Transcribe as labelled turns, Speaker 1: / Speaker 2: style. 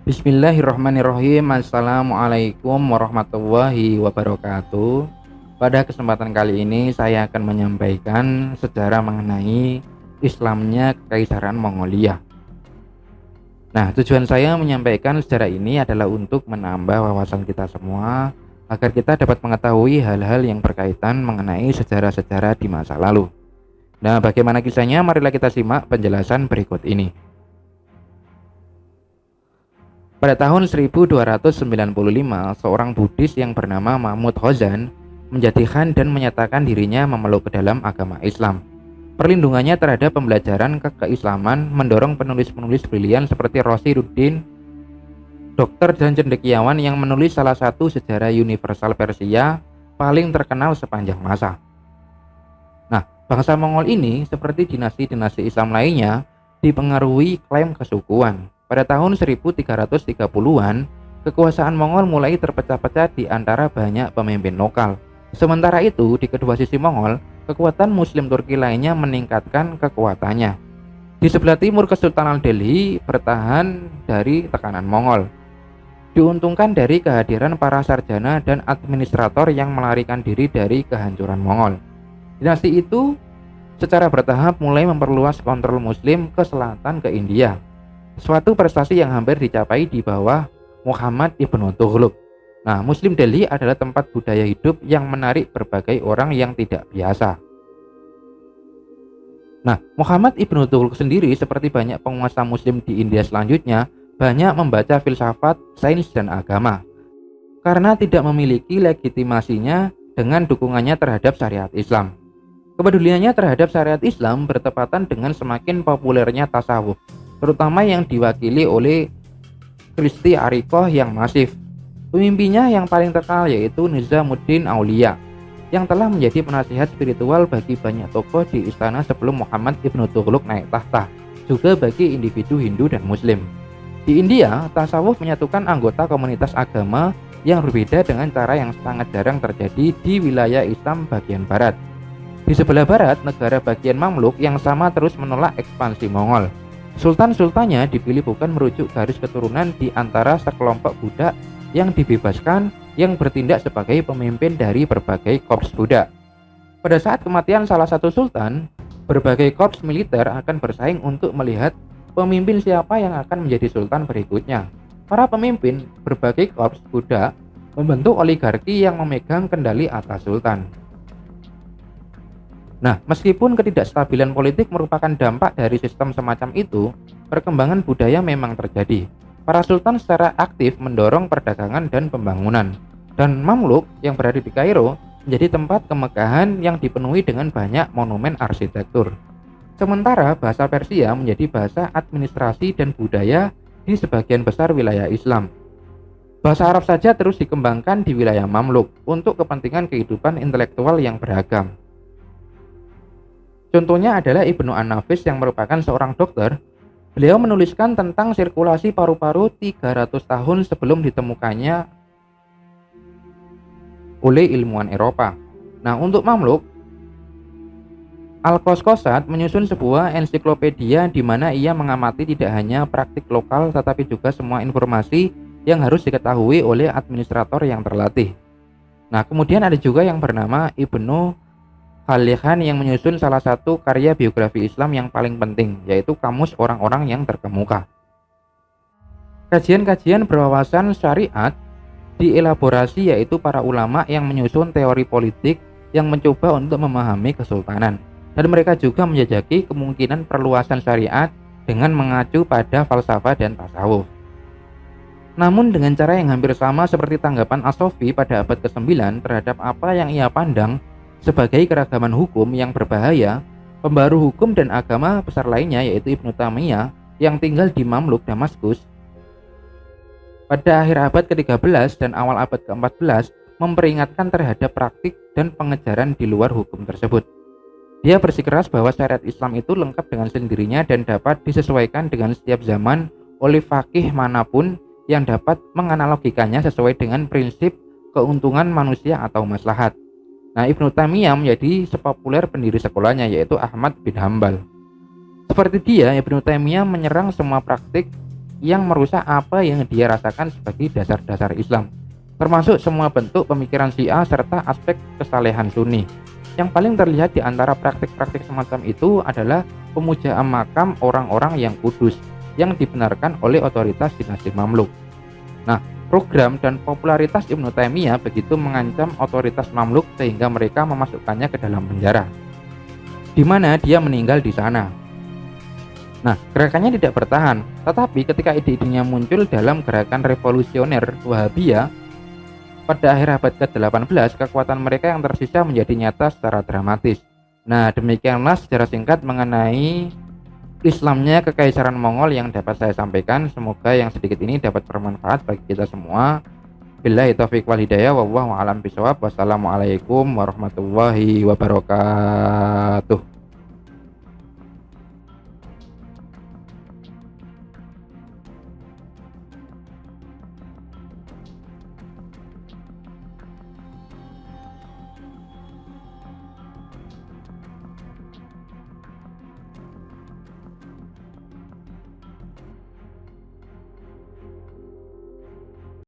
Speaker 1: Bismillahirrahmanirrahim. Assalamualaikum warahmatullahi wabarakatuh. Pada kesempatan kali ini saya akan menyampaikan sejarah mengenai Islamnya Kekaisaran Mongolia. Nah, tujuan saya menyampaikan sejarah ini adalah untuk menambah wawasan kita semua agar kita dapat mengetahui hal-hal yang berkaitan mengenai sejarah-sejarah di masa lalu. Nah, bagaimana kisahnya? Marilah kita simak penjelasan berikut ini. Pada tahun 1295, seorang Buddhis yang bernama Mahmud Khozan menjadi khan dan menyatakan dirinya memeluk ke dalam agama Islam. Perlindungannya terhadap pembelajaran keislaman mendorong penulis-penulis brilian seperti Rosiduddin, dokter dan cendekiawan yang menulis salah satu sejarah universal Persia paling terkenal sepanjang masa. Nah, bangsa Mongol ini seperti dinasti-dinasti Islam lainnya dipengaruhi klaim kesukuan. Pada tahun 1330-an, kekuasaan Mongol mulai terpecah-pecah di antara banyak pemimpin lokal. Sementara itu, di kedua sisi Mongol, kekuatan Muslim Turki lainnya meningkatkan kekuatannya. Di sebelah timur, Kesultanan Delhi bertahan dari tekanan Mongol. Diuntungkan dari kehadiran para sarjana dan administrator yang melarikan diri dari kehancuran Mongol. Dinasti itu secara bertahap mulai memperluas kontrol Muslim ke selatan ke India. Suatu prestasi yang hampir dicapai di bawah Muhammad Ibnu Tughlaq. Nah, Muslim Delhi adalah tempat budaya hidup yang menarik berbagai orang yang tidak biasa. Nah, Muhammad Ibnu Tughlaq sendiri seperti banyak penguasa Muslim di India selanjutnya banyak membaca filsafat, sains, dan agama. Karena tidak memiliki legitimasinya dengan dukungannya terhadap syariat Islam. Kepeduliannya terhadap syariat Islam bertepatan dengan semakin populernya tasawuf, terutama yang diwakili oleh Kristi Arikoh yang masif. Pemimpinnya yang paling terkenal yaitu Nizamuddin Aulia, yang telah menjadi penasihat spiritual bagi banyak tokoh di istana sebelum Muhammad Ibnu Tughlaq naik tahta, juga bagi individu Hindu dan Muslim. Di India, tasawuf menyatukan anggota komunitas agama yang berbeda dengan cara yang sangat jarang terjadi di wilayah Islam bagian barat. Di sebelah barat, negara bagian Mamluk yang sama terus menolak ekspansi Mongol. Sultan-sultannya dipilih bukan merujuk garis keturunan di antara sekelompok budak yang dibebaskan yang bertindak sebagai pemimpin dari berbagai korps budak. Pada saat kematian salah satu sultan, berbagai korps militer akan bersaing untuk melihat pemimpin siapa yang akan menjadi sultan berikutnya. Para pemimpin berbagai korps budak membentuk oligarki yang memegang kendali atas sultan. Nah, meskipun ketidakstabilan politik merupakan dampak dari sistem semacam itu, perkembangan budaya memang terjadi. Para sultan secara aktif mendorong perdagangan dan pembangunan, dan Mamluk yang berada di Kairo menjadi tempat kemegahan yang dipenuhi dengan banyak monumen arsitektur. Sementara bahasa Persia menjadi bahasa administrasi dan budaya di sebagian besar wilayah Islam. Bahasa Arab saja terus dikembangkan di wilayah Mamluk untuk kepentingan kehidupan intelektual yang beragam. Contohnya adalah Ibnu An-Nafis yang merupakan seorang dokter. Beliau menuliskan tentang sirkulasi paru-paru 300 tahun sebelum ditemukannya oleh ilmuwan Eropa. Nah, untuk Mamluk, Al-Qosqosad menyusun sebuah ensiklopedia di mana ia mengamati tidak hanya praktik lokal tetapi juga semua informasi yang harus diketahui oleh administrator yang terlatih. Nah, kemudian ada juga yang bernama Ibnu Khalil yang menyusun salah satu karya biografi Islam yang paling penting, yaitu Kamus Orang-orang yang Terkemuka. Kajian-kajian berwawasan syariat dielaborasi yaitu para ulama yang menyusun teori politik yang mencoba untuk memahami kesultanan, dan mereka juga menjajaki kemungkinan perluasan syariat dengan mengacu pada falsafah dan tasawuf. Namun dengan cara yang hampir sama seperti tanggapan As-Sofi pada abad ke-9 terhadap apa yang ia pandang sebagai keragaman hukum yang berbahaya, pembaru hukum dan agama besar lainnya yaitu Ibnu Taimiyah yang tinggal di Mamluk Damaskus pada akhir abad ke-13 dan awal abad ke-14 memperingatkan terhadap praktik dan pengejaran di luar hukum tersebut. Dia bersikeras bahwa syariat Islam itu lengkap dengan sendirinya dan dapat disesuaikan dengan setiap zaman oleh faqih manapun yang dapat menganalogikannya sesuai dengan prinsip keuntungan manusia atau maslahat. Nah, Ibnu Taimiyah menjadi sepopuler pendiri sekolahnya yaitu Ahmad bin Hambal. Seperti dia, Ibnu Taimiyah menyerang semua praktik yang merusak apa yang dia rasakan sebagai dasar-dasar Islam, termasuk semua bentuk pemikiran Syiah serta aspek kesalehan Sunni. Yang paling terlihat di antara praktik-praktik semacam itu adalah pemujaan makam orang-orang yang kudus yang dibenarkan oleh otoritas dinasti Mamluk. Nah, program dan popularitas Ibnu Taimiyah begitu mengancam otoritas Mamluk sehingga mereka memasukkannya ke dalam penjara, di mana dia meninggal di sana. Nah, gerakannya tidak bertahan, tetapi ketika ide-idenya muncul dalam gerakan revolusioner Wahabiyah pada akhir abad ke-18, kekuatan mereka yang tersisa menjadi nyata secara dramatis. Nah, demikianlah sejarah singkat mengenai Islamnya Kekaisaran Mongol yang dapat saya sampaikan. Semoga yang sedikit ini dapat bermanfaat bagi kita semua. Billahi taufiq wal hidayah, wallahu a'lam bishawab. Wassalamualaikum warahmatullahi wabarakatuh.